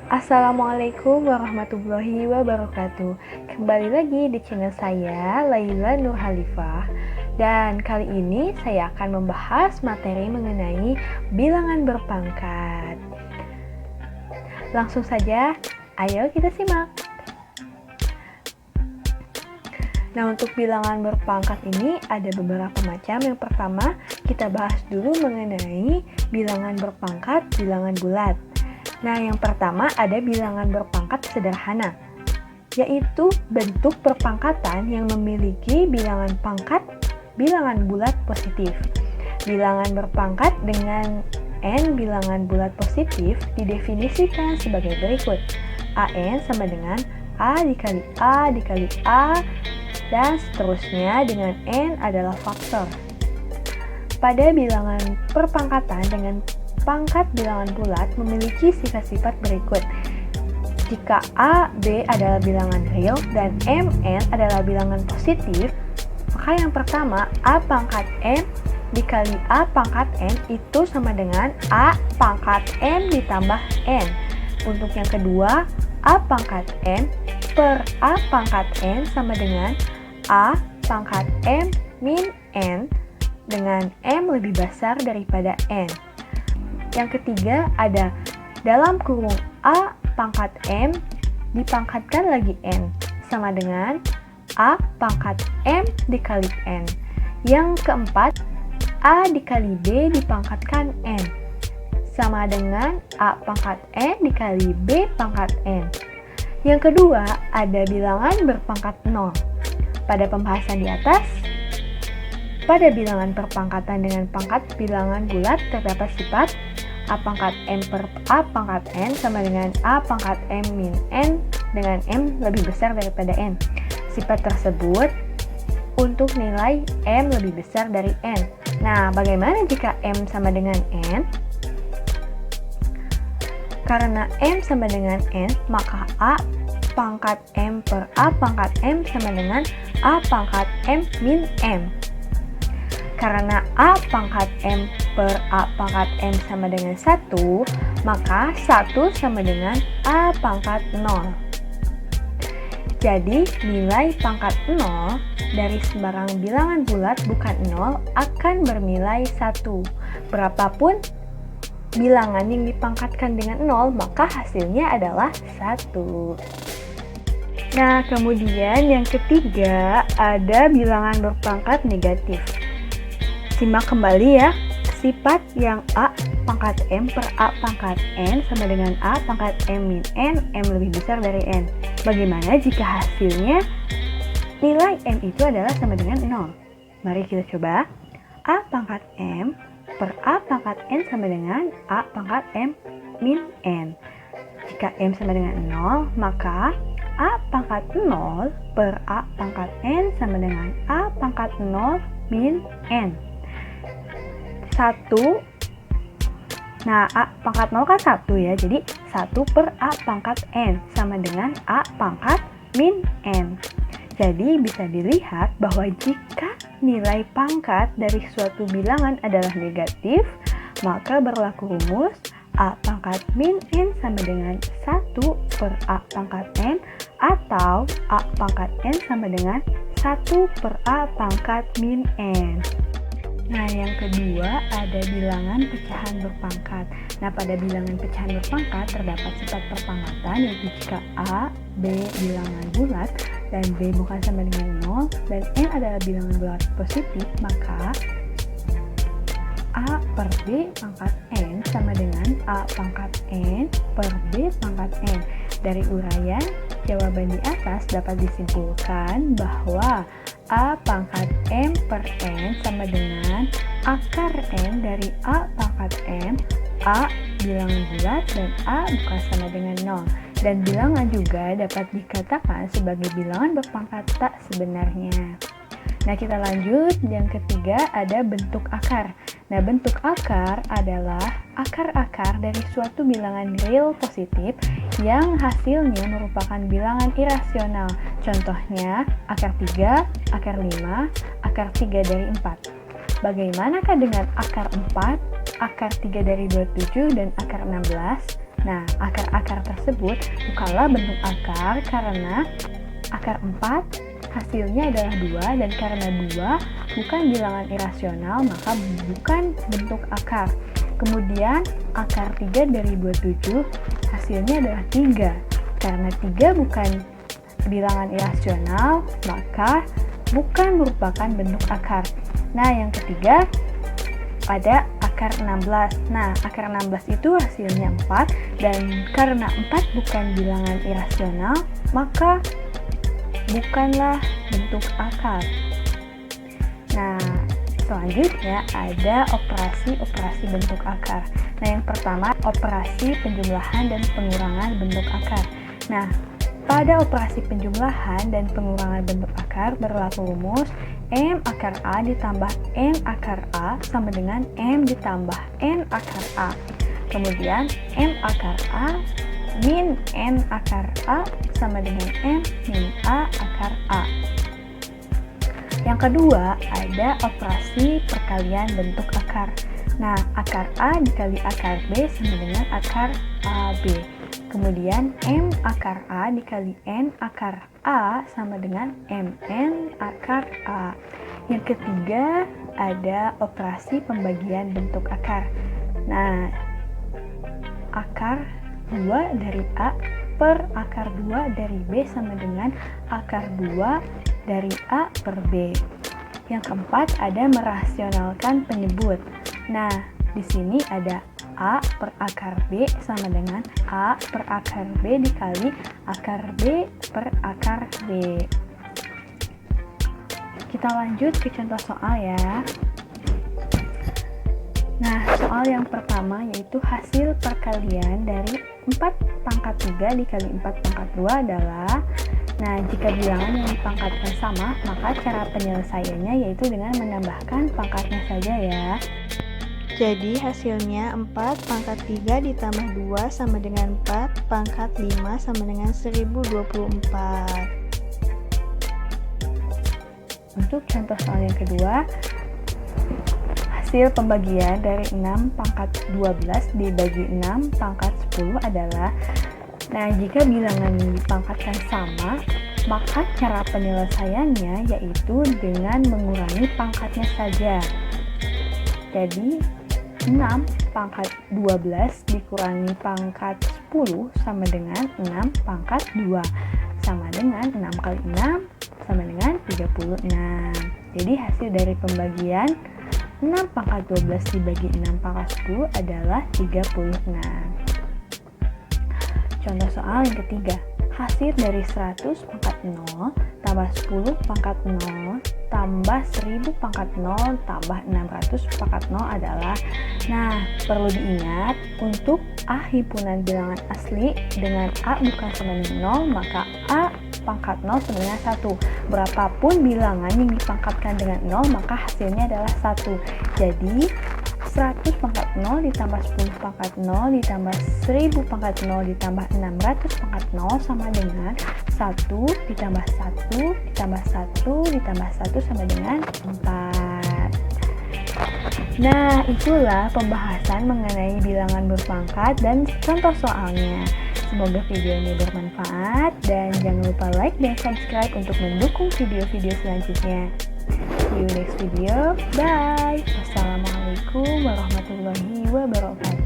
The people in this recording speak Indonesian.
Assalamualaikum warahmatullahi wabarakatuh. Kembali lagi di channel saya, Laila Nur Halifah. Dan kali ini saya akan membahas materi mengenai bilangan berpangkat. Langsung saja, ayo kita simak. Nah, untuk bilangan berpangkat ini ada beberapa macam. Yang pertama, kita bahas dulu mengenai bilangan berpangkat, bilangan bulat. Nah, yang pertama ada bilangan berpangkat sederhana, yaitu bentuk perpangkatan yang memiliki bilangan pangkat bilangan bulat positif. Bilangan berpangkat dengan n bilangan bulat positif didefinisikan sebagai berikut. An sama dengan A dikali A dikali A, dan seterusnya dengan n adalah faktor. Pada bilangan perpangkatan dengan pangkat bilangan bulat memiliki sifat-sifat berikut. Jika A, B adalah bilangan real dan Mn adalah bilangan positif, maka yang pertama A pangkat M dikali A pangkat N itu sama dengan A pangkat M ditambah N. Untuk yang kedua, A pangkat M per A pangkat N sama dengan A pangkat M min N dengan M lebih besar daripada N. Yang ketiga ada dalam kurung A pangkat M dipangkatkan lagi N sama dengan A pangkat M dikali N. Yang keempat, A dikali B dipangkatkan N sama dengan A pangkat N dikali B pangkat N. Yang kedua ada bilangan berpangkat 0. Pada pembahasan di atas, pada bilangan perpangkatan dengan pangkat bilangan bulat terdapat sifat A pangkat M per A pangkat N sama dengan A pangkat M min N dengan M lebih besar daripada N. Sifat tersebut untuk nilai M lebih besar dari N. Nah, bagaimana jika M sama dengan N? Karena M sama dengan N, maka A pangkat M per A pangkat M sama dengan A pangkat M min M. Karena A pangkat M per A pangkat M sama dengan 1, maka 1 sama dengan A pangkat 0. Jadi, nilai pangkat 0 dari sembarang bilangan bulat bukan 0 akan bernilai 1. Berapapun bilangan yang dipangkatkan dengan 0, maka hasilnya adalah 1. Nah, kemudian yang ketiga ada bilangan berpangkat negatif. Simak kembali ya, sifat yang A pangkat M per A pangkat N sama dengan A pangkat M min N, M lebih besar dari N. Bagaimana jika hasilnya nilai M itu adalah sama dengan 0? Mari kita coba. A pangkat M per A pangkat N sama dengan A pangkat M min N. Jika M sama dengan 0, maka A pangkat 0 per A pangkat N sama dengan A pangkat 0 min N. 1. Nah, A pangkat 0 kan 1 ya, jadi 1 per A pangkat N sama dengan A pangkat min N. Jadi bisa dilihat bahwa jika nilai pangkat dari suatu bilangan adalah negatif, maka berlaku rumus A pangkat min N sama dengan 1 per A pangkat N atau A pangkat N sama dengan 1 per A pangkat min N. Nah, yang kedua ada bilangan pecahan berpangkat. Nah, pada bilangan pecahan berpangkat terdapat sifat perpangkatan yaitu jika A, B bilangan bulat dan B bukan sama dengan 0 dan N adalah bilangan bulat positif, maka A per B pangkat N sama dengan A pangkat N per B pangkat N. Dari uraian jawaban di atas dapat disimpulkan bahwa A pangkat M per N sama dengan akar N dari A pangkat M, A bilangan bulat dan A bukan sama dengan 0. Dan bilangan juga dapat dikatakan sebagai bilangan berpangkat tak sebenarnya. Nah, kita lanjut. Yang ketiga ada bentuk akar. Nah, bentuk akar adalah akar-akar dari suatu bilangan real positif yang hasilnya merupakan bilangan irasional. Contohnya, akar 3, akar 5, akar 3 dari 4. Bagaimanakah dengan akar 4, akar 3 dari 27, dan akar 16? Nah, akar-akar tersebut bukanlah bentuk akar karena akar 4 hasilnya adalah 2 dan karena 2 bukan bilangan irasional maka bukan bentuk akar. Kemudian akar 3 dari 27 hasilnya adalah 3. Karena 3 bukan bilangan irasional maka bukan merupakan bentuk akar. Nah, yang ketiga ada akar 16. Nah, akar 16 itu hasilnya 4 dan karena 4 bukan bilangan irasional, maka bukanlah bentuk akar. Nah, selanjutnya ada operasi-operasi bentuk akar. Nah, yang pertama operasi penjumlahan dan pengurangan bentuk akar. Nah, pada operasi penjumlahan dan pengurangan bentuk akar berlaku rumus M akar A ditambah N akar A sama dengan M ditambah N akar A. Kemudian M akar A min N akar A sama dengan M min A akar A. Yang kedua ada operasi perkalian bentuk akar. Nah, akar A dikali akar B sama dengan akar AB. Kemudian M akar A dikali N akar A sama dengan MN akar A. Yang ketiga ada operasi pembagian bentuk akar. Nah, akar 2 dari A per akar 2 dari B sama dengan akar 2 dari A per B. Yang keempat ada merasionalkan penyebut. Nah, di sini ada A per akar B sama dengan A per akar B dikali akar B per akar B. Kita lanjut ke contoh soal ya. Nah, soal yang pertama yaitu hasil perkalian dari 4 pangkat 3 dikali 4 pangkat 2 adalah, nah, jika bilangan yang dipangkatkan sama, maka cara penyelesaiannya yaitu dengan menambahkan pangkatnya saja ya. Jadi hasilnya 4 pangkat 3 ditambah 2 sama dengan 4 pangkat 5 sama dengan 1024. Untuk contoh soal yang kedua, hasil pembagian dari 6 pangkat 12 dibagi 6 pangkat 10 adalah, nah, jika bilangan yang dipangkatkan sama, maka cara penyelesaiannya yaitu dengan mengurangi pangkatnya saja. Jadi 6 pangkat 12 dikurangi pangkat 10 sama dengan 6 pangkat 2 sama dengan 6 kali 6 sama dengan 36. Jadi hasil dari pembagian 6 pangkat 12 dibagi 6 pangkat 10 adalah 36. Contoh soal yang ketiga, hasil dari 100 pangkat 0 tambah 10 pangkat 0 tambah 1000 pangkat 0 tambah 600 pangkat 0 adalah, nah, perlu diingat untuk A himpunan bilangan asli dengan A bukan sama dengan 0, maka A pangkat 0 sama dengan 1. Berapapun bilangan yang dipangkatkan dengan 0, maka hasilnya adalah 1. Jadi 100 pangkat 0 ditambah 10 pangkat 0 ditambah 1000 pangkat 0 ditambah 600 pangkat 0 sama dengan 1 ditambah 1 ditambah 1 ditambah 1 sama dengan 4. Nah, itulah pembahasan mengenai bilangan berpangkat dan contoh soalnya. Semoga video ini bermanfaat dan jangan lupa like dan subscribe untuk mendukung video-video selanjutnya. See you next video. Bye. Wassalamualaikum warahmatullahi wabarakatuh.